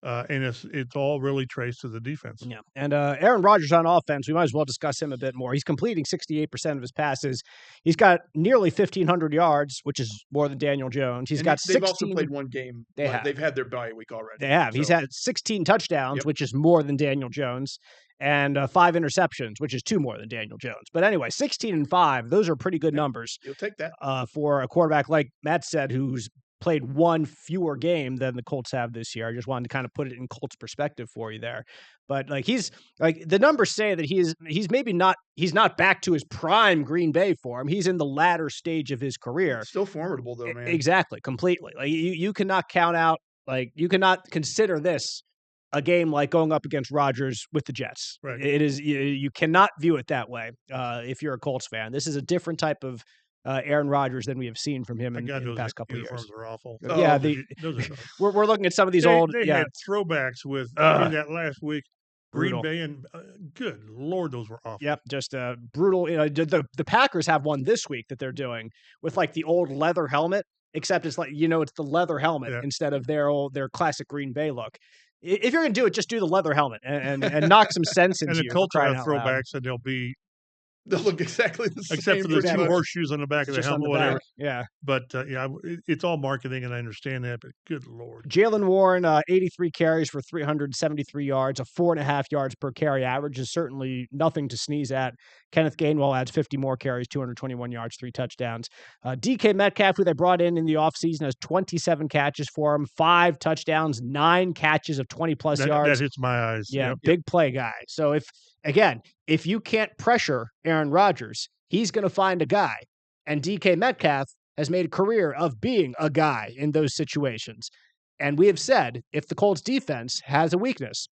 And it's all really traced to the defense. Yeah. And Aaron Rodgers on offense, we might as well discuss him a bit more. He's completing 68% of his passes. He's got nearly 1,500 yards, which is more than Daniel Jones. They've also played one game. They've had their bye week already. They have. So. He's had 16 touchdowns, which is more than Daniel Jones, and 5 interceptions, which is 2 more than Daniel Jones. But anyway, 16 and 5, those are pretty good numbers. You'll take that. For a quarterback like Matt said, who's played one fewer game than the Colts have this year. I just wanted to kind of put it in Colts perspective for you there. But the numbers say that he's not back to his prime Green Bay form. He's in the latter stage of his career. Still formidable though, man. Exactly, completely. Like you cannot count out, you cannot consider this a game like going up against Rodgers with the Jets. Right. It is you cannot view it that way if you're a Colts fan. This is a different type of Aaron Rodgers than we have seen from him in the past couple of years. Uniforms are awful. Yeah, we're looking at some of these old. They had throwbacks with that last week. Brutal. Green Bay and good Lord, those were awful. Yep, just brutal. The Packers have one this week that they're doing with like the old leather helmet, except it's like it's the leather helmet instead of their classic Green Bay look. If you're gonna do it, just do the leather helmet and knock some sense into you. And the Colts have throwbacks, and they'll look exactly the same. Except for the 2 horseshoes on the back of the helmet, whatever. Yeah. But, it's all marketing, and I understand that, but good Lord. Jaylen Warren, 83 carries for 373 yards, a 4.5 yards per carry average is certainly nothing to sneeze at. Kenneth Gainwell adds 50 more carries, 221 yards, 3 touchdowns. DK Metcalf, who they brought in the offseason, has 27 catches for him, 5 touchdowns, 9 catches of 20-plus yards. That hits my eyes. Yeah, big play guy. So if you can't pressure Aaron Rodgers, he's going to find a guy. And DK Metcalf has made a career of being a guy in those situations. And we have said, if the Colts defense has a weakness,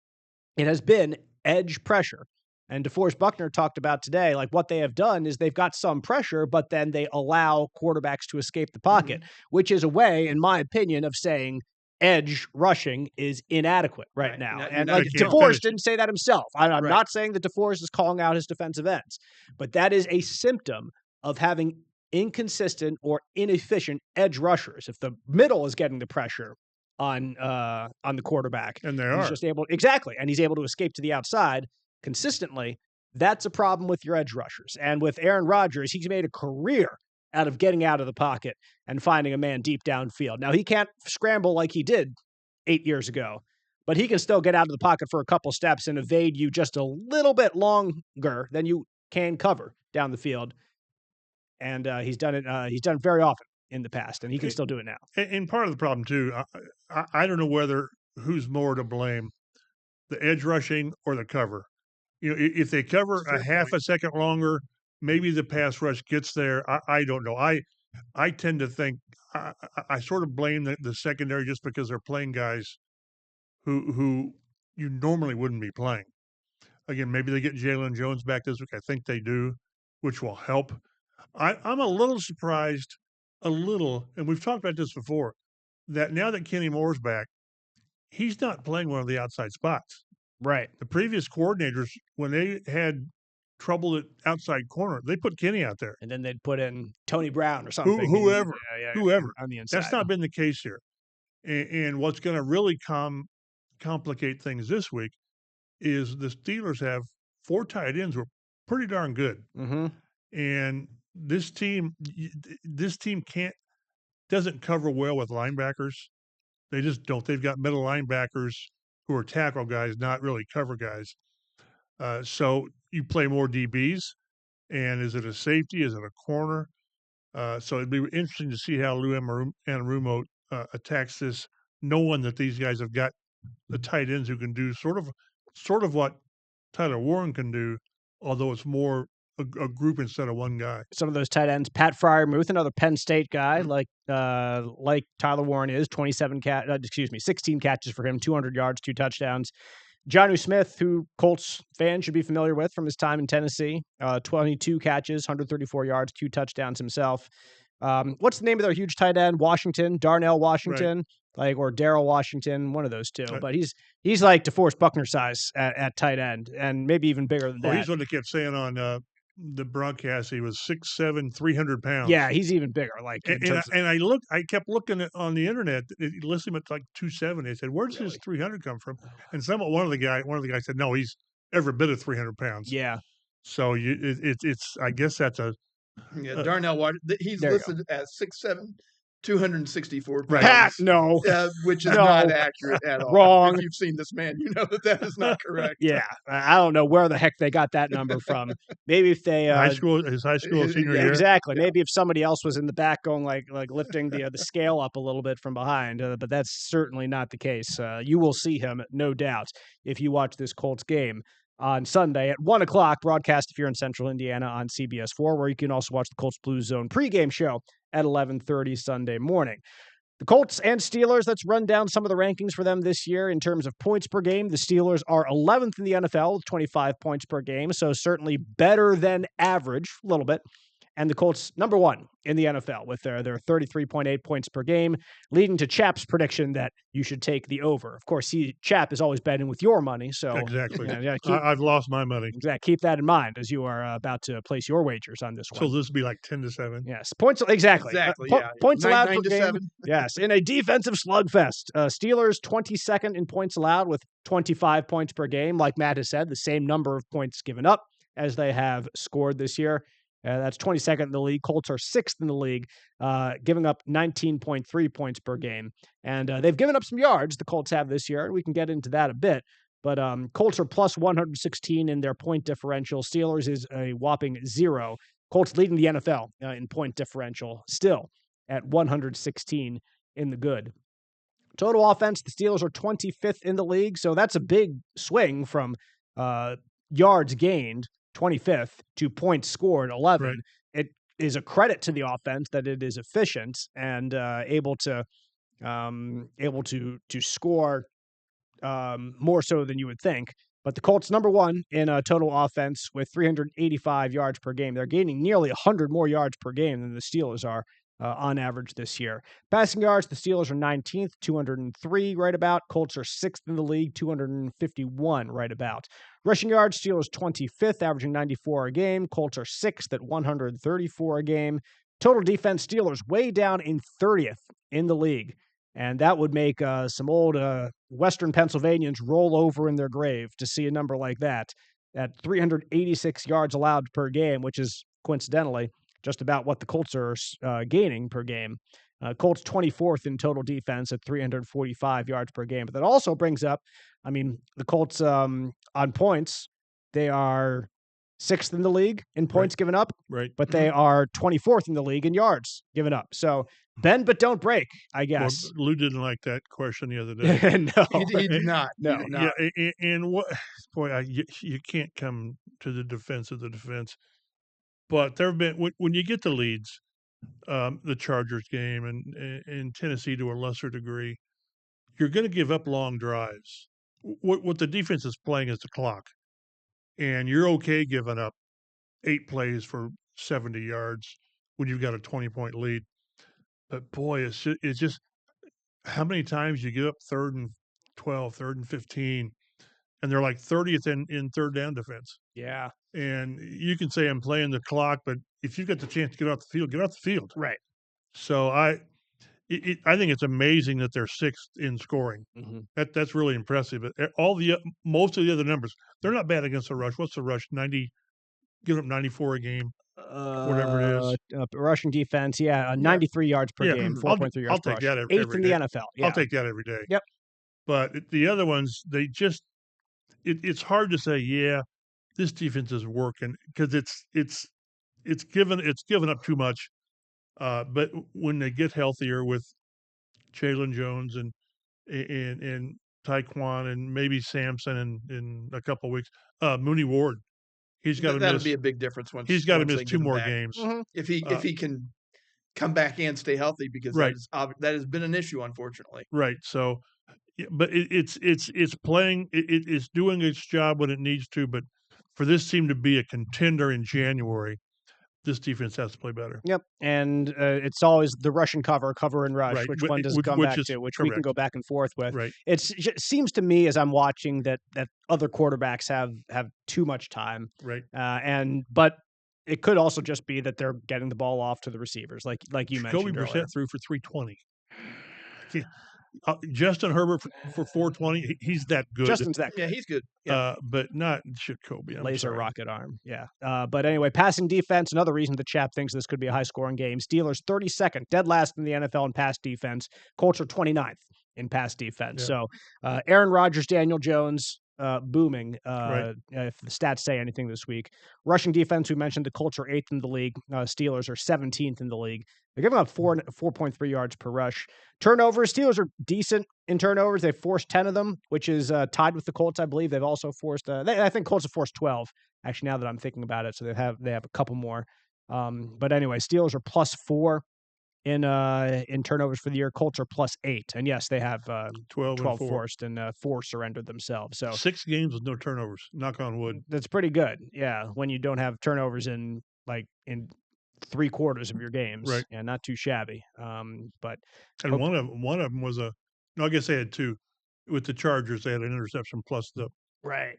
it has been edge pressure. And DeForest Buckner talked about today, like what they have done is they've got some pressure, but then they allow quarterbacks to escape the pocket, which is a way, in my opinion, of saying edge rushing is inadequate right now. And DeForest didn't say that himself. I'm not saying that DeForest is calling out his defensive ends, but that is a symptom of having inconsistent or inefficient edge rushers. If the middle is getting the pressure on the quarterback, and he's just able and he's able to escape to the outside consistently, that's a problem with your edge rushers. And with Aaron Rodgers, he's made a career out of getting out of the pocket and finding a man deep downfield. Now, he can't scramble like he did 8 years ago, but he can still get out of the pocket for a couple steps and evade you just a little bit longer than you can cover down the field. And he's done it. He's done it very often in the past, and he can still do it now. And part of the problem too, I don't know who's more to blame, the edge rushing or the cover. If they cover a half a second longer, maybe the pass rush gets there. I don't know. I tend to think I sort of blame the secondary just because they're playing guys who you normally wouldn't be playing. Again, maybe they get Jalen Jones back this week. I think they do, which will help. I'm a little surprised, and we've talked about this before, that now that Kenny Moore's back, he's not playing one of the outside spots. Right. The previous coordinators, when they had trouble at outside corner, they put Kenny out there. And then they'd put in Tony Brown or something. Whoever on the inside. That's not been the case here. And what's going to really complicate things this week is the Steelers have 4 tight ends who are pretty darn good. Mm-hmm. And this team doesn't cover well with linebackers. They just don't. They've got middle linebackers who are tackle guys, not really cover guys. So you play more DBs, and is it a safety? Is it a corner? So it'd be interesting to see how Lou Anarumo attacks this, knowing that these guys have got the tight ends who can do sort of what Tyler Warren can do, although it's more a group instead of one guy. Some of those tight ends, Pat Fryermuth, another Penn State guy, like Tyler Warren is, 16 catches for him, 200 yards, 2 touchdowns. Jonnu Smith, who Colts fans should be familiar with from his time in Tennessee, 22 catches, 134 yards, 2 touchdowns himself. What's the name of their huge tight end? Washington, Darnell Washington, or Darrell Washington, one of those two. Right. But he's like DeForest Buckner size at tight end, and maybe even bigger than that. He's what they kept saying on the broadcast. He was 6'7", 300 pounds. Yeah, he's even bigger. I kept looking on the internet. It listed him at like 270. I said, "Where does his 300 come from?" And one of the guys said, "No, he's every bit of 300 pounds." Yeah. So it's I guess that's a Darnell Washington. He's listed as 6'7", 264 pounds. Right. No. Which is not accurate at all. Wrong. If you've seen this man, you know that is not correct. Yeah. I don't know where the heck they got that number from. Maybe if they his high school senior year. Exactly. Yeah. Maybe if somebody else was in the back going like lifting the scale up a little bit from behind, but that's certainly not the case. You will see him, no doubt, if you watch this Colts game on Sunday at 1:00, broadcast if you're in Central Indiana on CBS4, where you can also watch the Colts Blue Zone pregame show at 11:30 Sunday morning. The Colts and Steelers, let's run down some of the rankings for them this year in terms of points per game. The Steelers are 11th in the NFL with 25 points per game, so certainly better than average, a little bit. And the Colts, number 1 in the NFL with their 33.8 points per game, leading to Chap's prediction that you should take the over. Of course, Chap is always betting with your money, so exactly. I've lost my money. Exactly. Keep that in mind as you are about to place your wagers on this one. So this would be like 10-7. Yes, points exactly. Yeah. Points allowed 9 per to game. 7. Yes, in a defensive slugfest. Steelers 22nd in points allowed with 25 points per game. Like Matt has said, the same number of points given up as they have scored this year. That's 22nd in the league. Colts are 6th in the league, giving up 19.3 points per game. And they've given up some yards, the Colts have this year. We can get into that a bit. But Colts are plus 116 in their point differential. Steelers is a whopping 0. Colts leading the NFL in point differential, still at 116 in the good. Total offense, the Steelers are 25th in the league. So that's a big swing from yards gained, 25th, to points scored, 11. Right. It is a credit to the offense that it is efficient and able to score more so than you would think. But the Colts, number 1 in total offense with 385 yards per game. They're gaining nearly 100 more yards per game than the Steelers are on average this year. Passing yards, the Steelers are 19th, 203 right about. Colts are 6th in the league, 251 right about. Rushing yards, Steelers 25th, averaging 94 a game. Colts are 6th at 134 a game. Total defense, Steelers way down in 30th in the league. And that would make some old Western Pennsylvanians roll over in their grave to see a number like that. at 386 yards allowed per game, which is coincidentally just about what the Colts are gaining per game. Colts 24th in total defense at 345 yards per game. But that also brings up, I mean, the Colts on points, they are 6th in the league in points given up, but they are 24th in the league in yards given up. So bend but don't break, I guess. Well, Lou didn't like that question the other day. No, he did not. No, yeah, and what? Boy, you can't come to the defense of the defense. But there have been when you get the leads, the Chargers game and Tennessee to a lesser degree, you're going to give up long drives. What the defense is playing is the clock, and you're okay giving up 8 plays for 70 yards when you've got a 20-point lead. But boy, it's just how many times you give up 3rd and 12, 3rd and 15, and they're like 30th in third down defense. Yeah. And you can say I'm playing the clock, but if you've got the chance to get off the field, get off the field. Right. So I think it's amazing that they're 6th in scoring. Mm-hmm. That's really impressive. But most of the other numbers, they're not bad against the rush. What's the rush? 90, give up 94 a game, whatever it is. Rushing defense, 93 yards per game, 4.3 yards I'll per take that rush. 8th in the NFL. Yeah. I'll take that every day. Yep. But the other ones, they just it's hard to say, yeah, this defense is working because it's given up too much. But when they get healthier with Jalen Jones and Tyquan and maybe Sampson in a couple of weeks, Mooney Ward, he's got to that'll be a big difference once he's got to miss they 2 get him more back. games. Mm-hmm. If he can come back and stay healthy, because that has been an issue, unfortunately. Right. So, but it's playing. It's doing its job when it needs to. But for this team to be a contender in January, this defense has to play better. Yep, and it's always the Russian cover and rush. Right. Which one does it come back to? Which we can go back and forth with. Right. It seems to me as I'm watching that other quarterbacks have too much time. Right. But it could also just be that they're getting the ball off to the receivers, like you mentioned Jacoby earlier. Brissett threw for 320. Justin Herbert for 420. He's that good. Justin's that good. Yeah, he's good. Yeah. But not Jacoby. Laser rocket arm. Yeah. But anyway, passing defense, another reason the Chap thinks this could be a high-scoring game. Steelers 32nd, dead last in the NFL in pass defense. Colts are 29th in pass defense. Yeah. So Aaron Rodgers, Daniel Jones, booming, Right. if the stats say anything this week. Rushing defense, we mentioned the Colts are 8th in the league. Steelers are 17th in the league. They're giving up 4.3 yards per rush. Turnovers, Steelers are decent in turnovers. They've forced 10 of them, which is tied with the Colts, I believe. They've also forced, I think Colts have forced 12, actually, now that I'm thinking about it. So they have a couple more. But anyway, Steelers are +4 in turnovers for the year. Colts are +8. And yes, they have 12 forced and 4 surrendered themselves. So 6 games with no turnovers. Knock on wood. That's pretty good. Yeah. When you don't have turnovers in 3/4 of your games. Right. Yeah, not too shabby. But one of them was I guess they had 2. With the Chargers, they had an interception plus the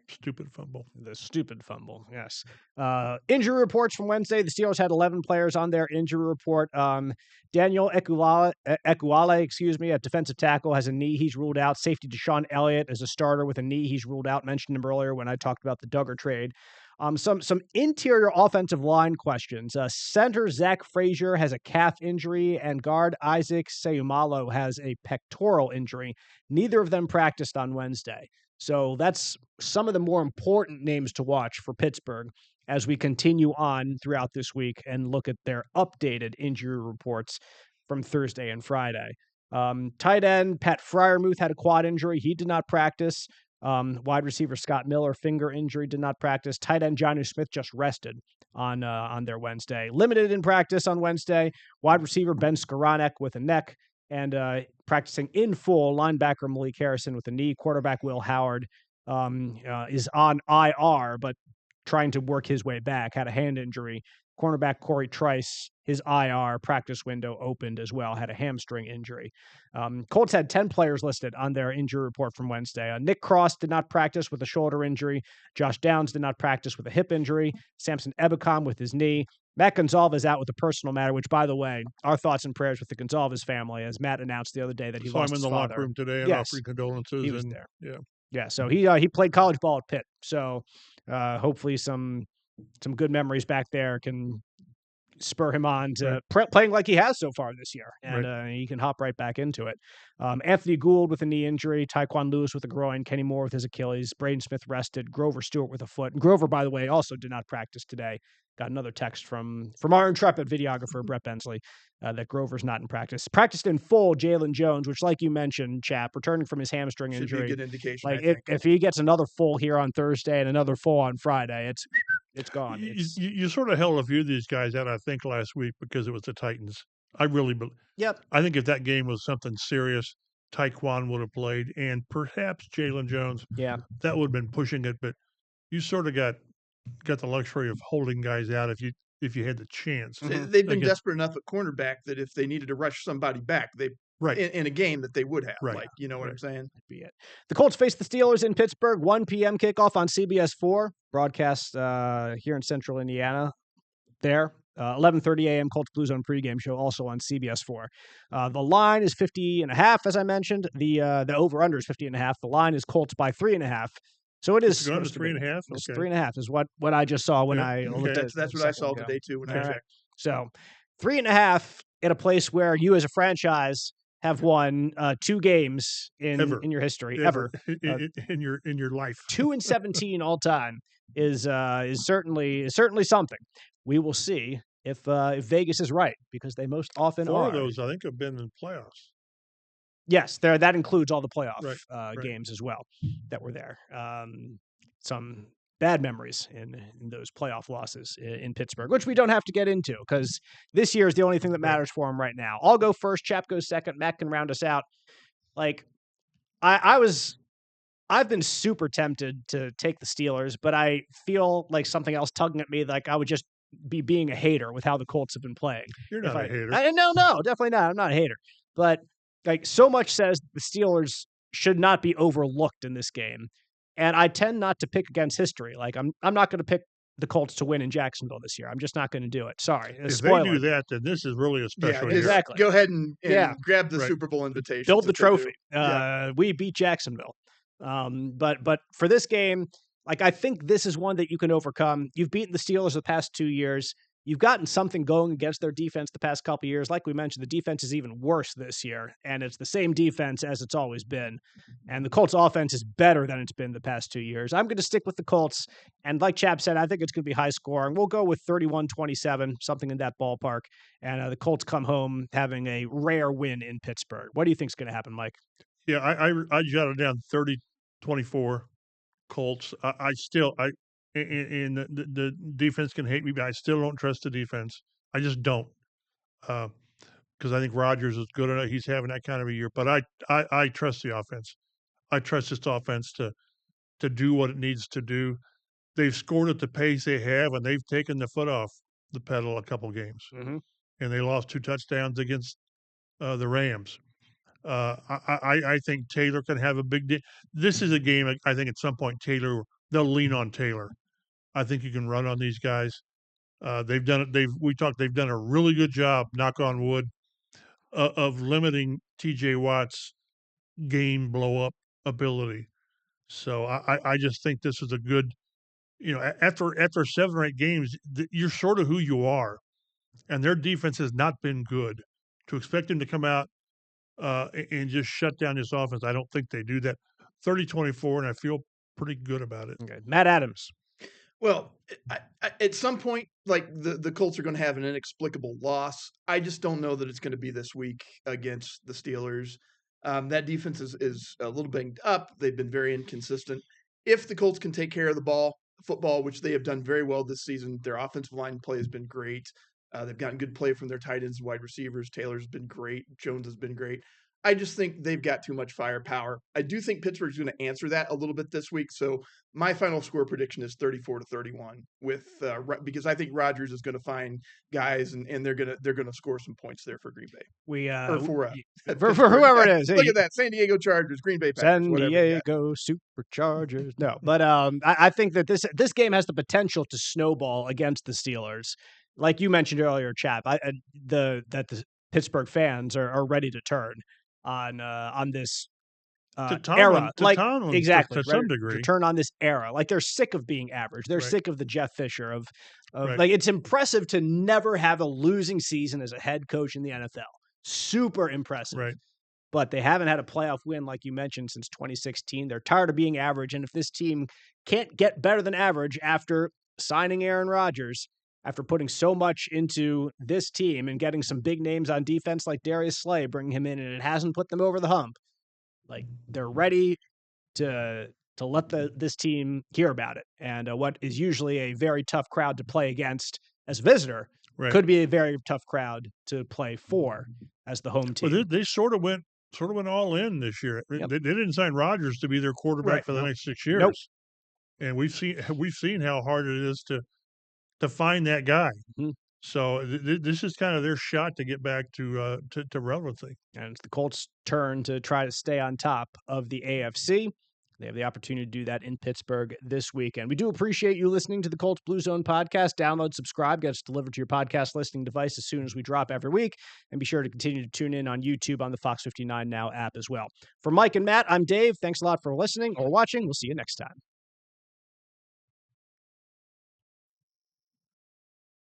stupid fumble. The stupid fumble, yes. Injury reports from Wednesday. The Steelers had 11 players on their injury report. Daniel Ekuale, at defensive tackle, has a knee. He's ruled out. Safety Deshaun Elliott is a starter with a knee. He's ruled out. Mentioned him earlier when I talked about the Duggar trade. Some interior offensive line questions. Center Zach Frazier has a calf injury, and guard Isaac Seumalo has a pectoral injury. Neither of them practiced on Wednesday. So that's some of the more important names to watch for Pittsburgh as we continue on throughout this week and look at their updated injury reports from Thursday and Friday. Tight end Pat Freiermuth had a quad injury. He did not practice. Wide receiver Scott Miller, finger injury, did not practice. Tight end Jonnu Smith just rested on their Wednesday. Limited in practice on Wednesday. Wide receiver Ben Skoranek with a neck. And practicing in full, linebacker Malik Harrison with a knee. Quarterback Will Howard is on IR, but trying to work his way back. Had a hand injury. Cornerback Corey Trice, his IR practice window opened as well, had a hamstring injury. Colts had 10 players listed on their injury report from Wednesday. Nick Cross did not practice with a shoulder injury. Josh Downs did not practice with a hip injury. Samson Ebukam with his knee. Matt Gonzalez out with a personal matter, which, by the way, our thoughts and prayers with the Gonzalez family, as Matt announced the other day that he lost his father. I'm in the locker room today and offering condolences. He was there. Yeah. Yeah, so he played college ball at Pitt. So Hopefully some good memories back there can spur him on to playing like he has so far this year, and he can hop right back into it. Anthony Gould with a knee injury, Tyquan Lewis with a groin, Kenny Moore with his Achilles, Braden Smith rested, Grover Stewart with a foot. And Grover, by the way, also did not practice today. Got another text from our intrepid videographer, Brett Bensley, that Grover's not in practice. Practiced in full, Jalen Jones, which, like you mentioned, Chap, returning from his hamstring injury. Should be a good indication, Like, if he gets another full here on Thursday and another full on Friday, it's gone. You sort of held a few of these guys out, I think, last week because it was the Titans. I really believe. Yep. I think if that game was something serious, Tyquan would have played, and perhaps Jalen Jones. Yeah. That would have been pushing it, but you sort of got the luxury of holding guys out if you had the chance. They've been desperate enough at cornerback that if they needed to rush somebody back, they in a game that they would have. Like, you know what I'm saying? That'd be it. The Colts face the Steelers in Pittsburgh, 1 p.m. kickoff on CBS 4, broadcast here in Central Indiana. There, 11:30 a.m. Colts Blue Zone pregame show, also on CBS 4. The line is 50.5, as I mentioned. The over/under is 50.5. The line is Colts by 3.5. So it is. It's going to 3.5. It's 3.5 is what I just saw when I looked at. That's what I saw today too when I checked. So 3.5 in a place where you as a franchise have won 2 games in your history ever. In your life. 2-17 all time is certainly something. We will see if Vegas is right, because they most often are. 4 of those, I think, have been in playoffs. Yes, that includes all the playoff games as well that were there. Some bad memories in those playoff losses in Pittsburgh, which we don't have to get into because this year is the only thing that matters for him right now. I'll go first. Chap goes second. Matt can round us out. Like, I've been super tempted to take the Steelers, but I feel like something else tugging at me. Like, I would just be being a hater with how the Colts have been playing. You're not a hater. No, definitely not. I'm not a hater. But like, so much says the Steelers should not be overlooked in this game. And I tend not to pick against history. Like, I'm not going to pick the Colts to win in Jacksonville this year. I'm just not going to do it. Sorry. If they do that, then this is really a special year. Exactly. Go ahead and grab the Super Bowl invitation. Build the trophy. We beat Jacksonville. But for this game, like, I think this is one that you can overcome. You've beaten the Steelers the past 2 years. You've gotten something going against their defense the past couple of years. Like we mentioned, the defense is even worse this year, and it's the same defense as it's always been. And the Colts offense is better than it's been the past 2 years. I'm going to stick with the Colts. And like Chap said, I think it's going to be high scoring. We'll go with 31-27, something in that ballpark. And the Colts come home having a rare win in Pittsburgh. What do you think is going to happen, Mike? Yeah, I jotted down 30-24 Colts. And the defense can hate me, but I still don't trust the defense. I just don't, because I think Rodgers is good enough. He's having that kind of a year. But I trust the offense. I trust this offense to do what it needs to do. They've scored at the pace they have, and they've taken the foot off the pedal a couple games. Mm-hmm. And they lost 2 touchdowns against the Rams. I think Taylor can have a big day. This is a game, I think at some point they'll lean on Taylor. I think you can run on these guys. They've done it. They've done a really good job, knock on wood, of limiting T.J. Watt's game blow up ability. So I just think this is a good, after 7 or 8 games, you're sort of who you are, and their defense has not been good. To expect them to come out and just shut down this offense, I don't think they do that. 30-24, and I feel pretty good about it. Okay. Matt Adams. Well, at some point, like the Colts are going to have an inexplicable loss. I just don't know that it's going to be this week against the Steelers. That defense is a little banged up. They've been very inconsistent. If the Colts can take care of the football, which they have done very well this season, their offensive line play has been great. They've gotten good play from their tight ends and wide receivers. Taylor's been great. Jones has been great. I just think they've got too much firepower. I do think Pittsburgh's going to answer that a little bit this week. So my final score prediction is 34-31 because I think Rodgers is going to find guys and they're going to score some points there for Green Bay. For whoever it is. Look at that, San Diego Chargers, Green Bay Packers, San Diego Superchargers. No, but I think that this game has the potential to snowball against the Steelers. Like you mentioned earlier, Chap, that the Pittsburgh fans are ready to turn on this era. Like Tomlin, exactly to some degree. To turn on this era. Like they're sick of being average. They're Right. sick of the Jeff Fisher of Right. like it's impressive to never have a losing season as a head coach in the NFL. Super impressive. Right. But they haven't had a playoff win, like you mentioned, since 2016. They're tired of being average. And if this team can't get better than average after signing Aaron Rodgers, after putting so much into this team and getting some big names on defense like Darius Slay, bringing him in, and it hasn't put them over the hump, like they're ready to let this team hear about it. And what is usually a very tough crowd to play against as a visitor could be a very tough crowd to play for as the home team. Well, they sort of went all in this year. Yep. They didn't sign Rodgers to be their quarterback for the next 6 years. Nope. And we've seen how hard it is to find that guy. Mm-hmm. So this is kind of their shot to get back to relevancy. And it's the Colts' turn to try to stay on top of the AFC. They have the opportunity to do that in Pittsburgh this weekend. We do appreciate you listening to the Colts Blue Zone podcast. Download, subscribe, get us delivered to your podcast listening device as soon as we drop every week. And be sure to continue to tune in on YouTube on the Fox 59 Now app as well. For Mike and Matt, I'm Dave. Thanks a lot for listening or watching. We'll see you next time.